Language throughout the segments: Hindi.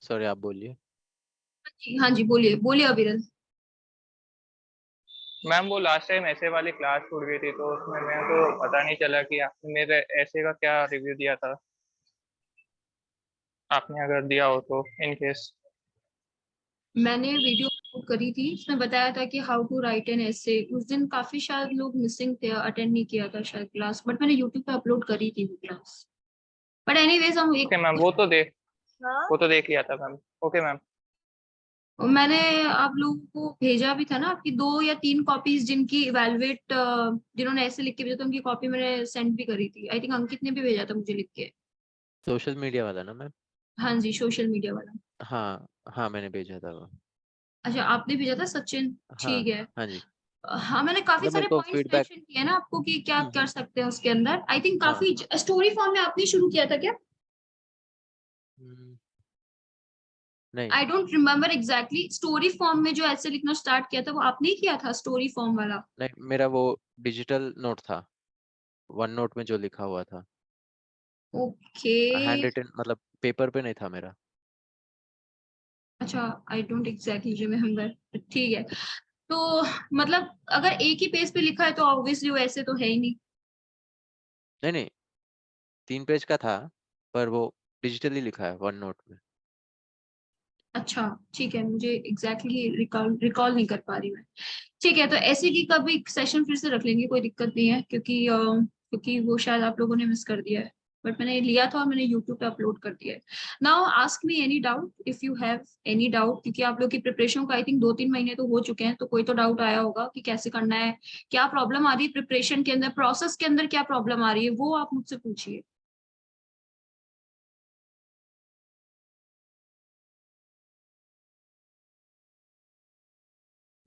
सॉरी, आप बोलिए। जी हाँ जी, बोलिए बोलिए अविरल। मैम वो लास्ट टाइम ऐसे वाली क्लास छूट गई थी, तो उसमें मेरे को पता नहीं चला कि आपने मेरे ऐसे का क्या रिव्यू दिया था। आपने अगर दिया हो तो इन केस। मैंने वीडियो अपलोड करी थी, उसमें बताया था कि how to write an essay. उस दिन काफी शायद लोग मिसिंग थे, अटेंड नहीं किया था शायद क्लास, बट मैंने यूट्यूब पे अपलोड करी थी वो क्लास। बट एनीवेज हम एक ओके मैम, वो तो देख लिया था मैम। Okay ma'am. मैंने आप लोगों को भेजा भी था ना, आपकी 2 या 3 कॉपीज जिनकी इवेलुएट, जिन्होंने ऐसे लिख के भेजा था उनकी कॉपी मैंने सेंड भी करी थी। आई थिंक अंकित ने भी भेजा था मुझे लिख के। सोशल मीडिया वाला ना मैम? हाँ जी, सोशल मीडिया वाला। हाँ हाँ, मैंने भेजा था वो। अच्छा, आपने भेजा था सचिन। हाँ ठीक है। हाँ जी। हाँ, मैंने काफी मतलब मेरे सारे को पॉइंट्स फीडबैक। मेंशन किए ना आपको कि क्या कर सकते हैं उसके अंदर। आई थिंक हाँ। काफी स्टोरी फॉर्म में आपने शुरू किया था क्या? हम्म, नहीं I don't remember exactly. Story form में जो ऐसे लिखना स्टार्ट किया था वो आपने ही किया था, स्टोरी फॉर्म वाला? नहीं, मेरा वो डिजिटल नोट था, वन नोट में जो लिखा हुआ था। ओके। हैंड रिटन मतलब पेपर पे नहीं था मेरा। अच्छा, आई डोंट एग्जैक्टली रिमेम्बर। ठीक है। तो मतलब अगर एक ही पेज पे लिखा है तो ऑब्वियसली वो ऐसे तो है ही नहीं। नहीं नहीं, 3 पेज का था, पर वो डिजिटली लिखा है वन नोट में। अच्छा ठीक है, मुझे एग्जैक्टली रिकॉल नहीं कर पा रही मैं। ठीक है, तो ऐसे की कभी सेशन फिर से रख लेंगे, कोई दिक्कत नहीं है, क्योंकि वो शायद आप लोगों ने मिस कर दिया है। बट मैंने लिया था और मैंने यूट्यूब पे अपलोड कर दिया है। Now ask me any doubt if you have any doubt, क्योंकि आप लोग की प्रिपरेशन को आई थिंक 2-3 महीने तो हो चुके हैं, तो कोई तो डाउट आया होगा कि कैसे करना है, क्या प्रॉब्लम आ रही है प्रिपरेशन के अंदर, प्रोसेस के अंदर क्या प्रॉब्लम आ रही है, वो आप मुझसे पूछिए।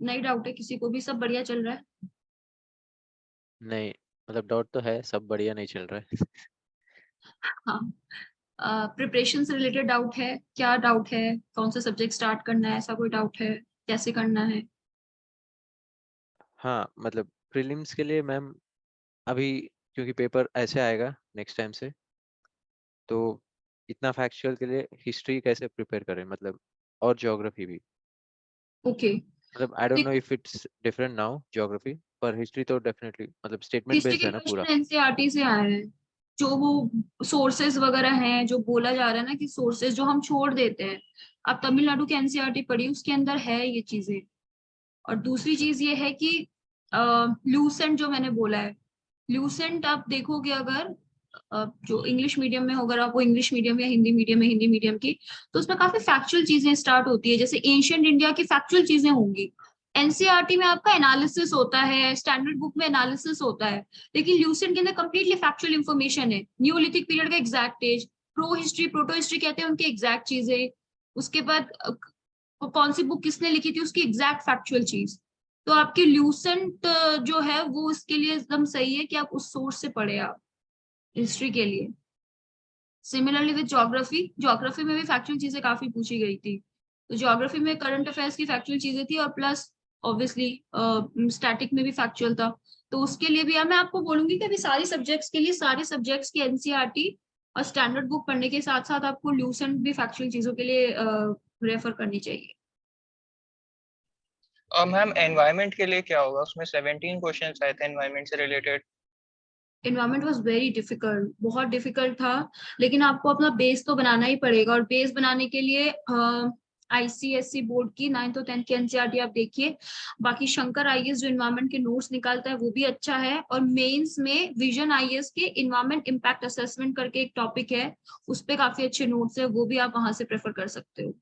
नहीं डाउट है किसी को भी? सब बढ़िया चल रहा है? नहीं, मतलब डाउट तो है, सब बढ़िया नहीं चल रहा है। हाँ। प्रिपरेशन से रिलेटेड डाउट है? क्या डाउट है? कौन सा सब्जेक्ट स्टार्ट करना है, ऐसा कोई डाउट है? कैसे करना है? हाँ, मतलब प्रीलिम्स के लिए मैम, अभी क्योंकि पेपर ऐसे आएगा नेक्स्ट टाइम से, तो इतना फैक्चुअल के लिए हिस्ट्री कैसे प्रिपेयर करें, मतलब और ज्योग्राफी भी। ओके। मतलब आई डोंट नो देखो, if it's different now geography, पर हिस्ट्री तो डेफिनेटली मतलब स्टेटमेंट हिस्ट्री बेस्ड के है ना पूरा। क्वेश्चन एनसीईआरटी से आए हैं। जो वो सोर्सेज वगैरह हैं, जो बोला जा रहा है ना कि सोर्सेज जो हम छोड़ देते हैं, आप तमिलनाडु के एनसीईआरटी पढ़िए, उसके अंदर है ये चीजें। और दूसरी अच्छा। चीज ये है कि लूसेंट जो मैंने बोला है, लूसेंट आप देखोगे अगर, जो इंग्लिश मीडियम में होगा, आप वो इंग्लिश मीडियम या हिंदी मीडियम में, हिंदी मीडियम की, तो उसमें काफी फैक्चुअल चीजें स्टार्ट होती है, जैसे एंशियंट इंडिया की फैक्चुअल चीजें होंगी। एनसीईआरटी में आपका एनालिसिस होता है, स्टैंडर्ड बुक में एनालिसिस होता है, लेकिन ल्यूसेंट के अंदर कंप्लीटली फैक्चुअल इंफॉर्मेशन है। न्यूलिथिक पीरियड का exact as, pro history proto history कहते हैं उनकी एग्जैक्ट चीजें, उसके बाद कौन सी बुक किसने लिखी थी उसकी एग्जैक्ट फैक्चुअल चीज। तो आपकी ल्यूसेंट जो है वो इसके लिए एकदम सही है कि आप उस सोर्स से पढ़े आप हिस्ट्री के लिए। सिमिलरली विद ज्योग्राफी, ज्योग्राफी में भी फैक्चुअल चीजें काफी पूछी गई थी, तो ज्योग्राफी में करंट अफेयर्स की फैक्चुअल चीजें थी, और प्लस ऑब्वियसली स्टैटिक में भी फैक्चुअल था। तो उसके लिए भी मैं आपको बोलूंगी कि अभी सारी सब्जेक्ट्स के लिए सारे सब्जेक्ट्स की एनसीईआरटी और स्टैंडर्ड बुक पढ़ने के साथ साथ आपको ल्यूसेंट भी फैक्चुअल चीजों के लिए रेफर करनी चाहिए। मैम एनवायरनमेंट के लिए क्या होगा? उसमें 17 क्वेश्चन आए थे एनवायरनमेंट से related. Environment was very difficult, बहुत डिफिकल्ट था, लेकिन आपको अपना बेस तो बनाना ही पड़ेगा, और बेस बनाने के लिए आईसीएससी बोर्ड की 9th और 10th की एनसीईआरटी आप देखिए। बाकी शंकर आईएएस जो इन्वायरमेंट के नोट्स निकालता है वो भी अच्छा है, और मेंस में विजन आईएएस के इन्वायरमेंट इम्पैक्ट असेसमेंट करके एक टॉपिक है, उस पे काफी अच्छे नोट्स है, वो भी आप वहां से प्रेफर कर सकते हो।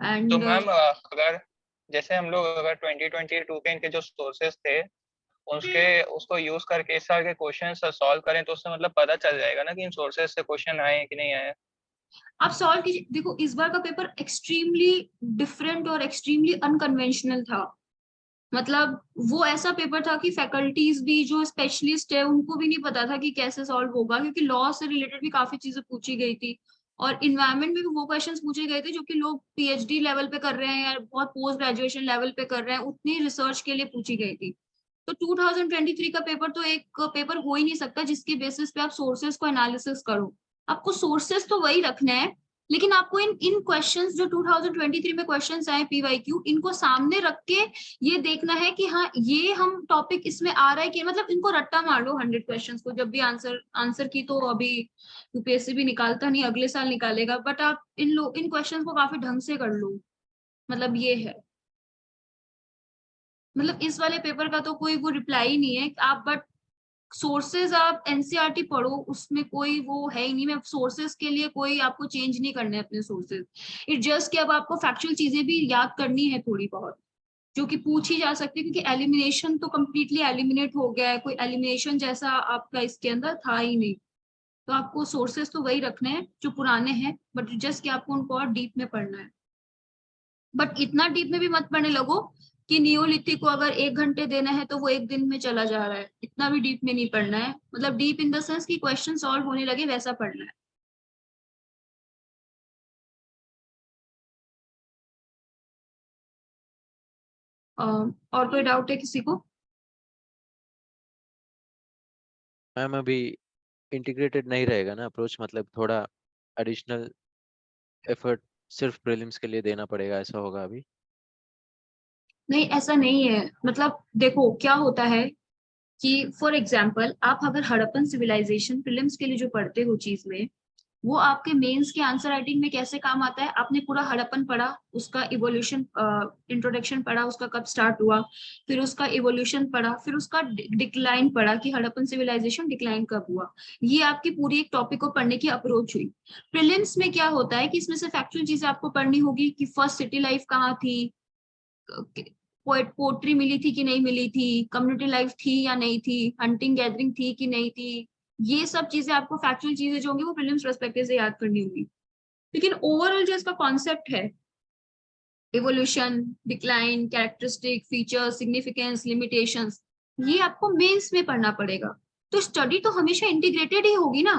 तो एंड मैम अगर जैसे हम लोग अगर 2022 के इनके जो सोर्सेस थे उसके उसको यूज करके इस साल के क्वेश्चन सॉल्व करें, तो उससे मतलब पता चल जाएगा ना कि इन सोर्सेस से क्वेश्चन आए हैं कि नहीं आए हैं। आप सॉल्व कीजिए। देखो, इस बार का पेपर एक्सट्रीमली डिफरेंट और एक्सट्रीमली अनकन्वेंशनल था। मतलब वो ऐसा पेपर था कि फैकल्टीज भी जो स्पेशलिस्ट है उनको भी नहीं पता था कि कैसे सॉल्व होगा, क्योंकि लॉ से रिलेटेड भी काफी चीजें पूछी गई थी, और इन्वायरमेंट में भी वो क्वेश्चंस पूछे गए थे जो कि लोग पीएचडी लेवल पे कर रहे हैं या बहुत पोस्ट ग्रेजुएशन लेवल पे कर रहे हैं, उतनी रिसर्च के लिए पूछी गई थी। तो 2023 का पेपर तो एक पेपर हो ही नहीं सकता जिसकी बेसिस पे आप सोर्सेज को एनालिसिस करो। आपको सोर्सेस तो वही रखना है, लेकिन आपको इन क्वेश्चंस जो 2023 में क्वेश्चंस आए पीवाईक्यू, इनको सामने रख के ये देखना है कि हाँ ये हम टॉपिक इसमें आ रहा है कि मतलब इनको रट्टा मार लो 100 क्वेश्चंस को। जब भी आंसर की तो अभी यूपीएससी भी निकालता नहीं, अगले साल निकालेगा, बट आप इन क्वेश्चंस को काफी ढंग से कर लो। मतलब ये है, मतलब इस वाले पेपर का तो कोई वो रिप्लाई नहीं है आप, बट सोर्सेज आप एनसीईआरटी पढ़ो, उसमें कोई वो है ही नहीं। मैं सोर्सेज के लिए कोई आपको चेंज नहीं करने अपने सोर्सेज, इट जस्ट कि अब आपको फैक्चुअल चीजें भी याद करनी है थोड़ी बहुत, जो कि पूछी जा सकती है, क्योंकि एलिमिनेशन तो कम्प्लीटली एलिमिनेट हो गया है, कोई एलिमिनेशन जैसा आपका इसके अंदर था ही नहीं। तो आपको सोर्सेज तो वही रखने हैं जो पुराने हैं, बट जस्ट कि आपको उनको और डीप में पढ़ना है। बट इतना डीप में भी मत पढ़ने लगो कि नियोलिथिक को अगर 1 घंटे देना है तो वो 1 दिन में चला जा रहा है, इतना भी डीप में नहीं पढ़ना है। मतलब डीप इन द सेंस कि क्वेश्चन सॉल्व होने लगे वैसा पढ़ना है। और कोई डाउट है किसी को? मैम अभी इंटीग्रेटेड नहीं रहेगा ना अप्रोच, मतलब थोड़ा एडिशनल एफर्ट सिर्फ प्रीलिम्स के लिए देना पड़ेगा, ऐसा होगा अभी? नहीं ऐसा नहीं है, मतलब देखो क्या होता है कि फॉर एग्जाम्पल आप अगर हड़प्पन सिविलाइजेशन प्रीलिम्स के लिए जो पढ़ते हो चीज में, वो आपके मेंस के आंसर राइटिंग में कैसे काम आता है। आपने पूरा हड़प्पन पढ़ा, उसका इवोल्यूशन इंट्रोडक्शन पढ़ा, उसका कब स्टार्ट हुआ, फिर उसका इवोल्यूशन पढ़ा, फिर उसका डिक्लाइन पढ़ा कि हड़प्पन सिविलाइजेशन डिक्लाइन कब हुआ। ये आपकी पूरी एक टॉपिक को पढ़ने की अप्रोच हुई। प्रीलिम्स में क्या होता है कि इसमें से फैक्चुअल चीजें आपको पढ़नी होगी कि फर्स्ट सिटी लाइफ कहाँ थी, पोट्री मिली थी कि नहीं मिली थी, कम्युनिटी लाइफ थी या नहीं थी, हंटिंग गैदरिंग थी कि नहीं थी। ये सब चीजें आपको फैक्चुअल चीजें जो होंगी वो प्रीलिम्स पर्सपेक्टिव से याद करनी होगी। लेकिन ओवरऑल जो इसका कॉन्सेप्ट है, evolution, decline, characteristic, features, significance, limitations, ये आपको मेंस में पढ़ना पड़ेगा। तो स्टडी तो हमेशा इंटीग्रेटेड ही होगी ना,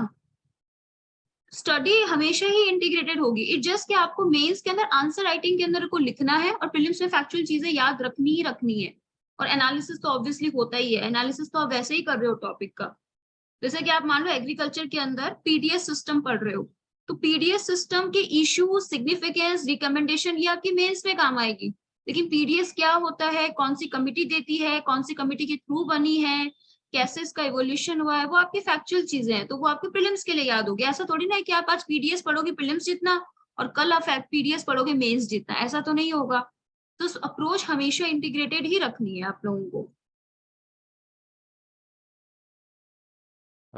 स्टडी हमेशा ही इंटीग्रेटेड होगी। इट जस्ट कि आपको मेंस के अंदर आंसर राइटिंग के अंदर को लिखना है और प्रीलिम्स में फैक्चुअल चीजें याद रखनी ही रखनी है। और एनालिसिस तो ऑब्वियसली होता ही है, एनालिसिस तो आप वैसे ही कर रहे हो टॉपिक का। जैसे कि आप मान लो एग्रीकल्चर के अंदर पीडीएस सिस्टम पढ़ रहे हो, तो पीडीएस सिस्टम के इश्यू, सिग्निफिकेंस, रिकमेंडेशन ये आपकी मेंस में काम आएगी। लेकिन पीडीएस क्या होता है, कौन सी कमिटी देती है, कौन सी कमिटी के थ्रू बनी है, कैसे इसका इवोल्यूशन हुआ है, वो आपकी फैक्चुअल चीजें हैं, तो वो आपके प्रीलिम्स के लिए याद होगी। ऐसा थोड़ी ना है कि आप आज पीडीएस पढ़ोगे प्रीलिम्स जितना और कल आप पीडीएस पढ़ोगे मेंस जितना, ऐसा तो नहीं होगा। तो अप्रोच हमेशा इंटीग्रेटेड ही रखनी है आप लोगों को।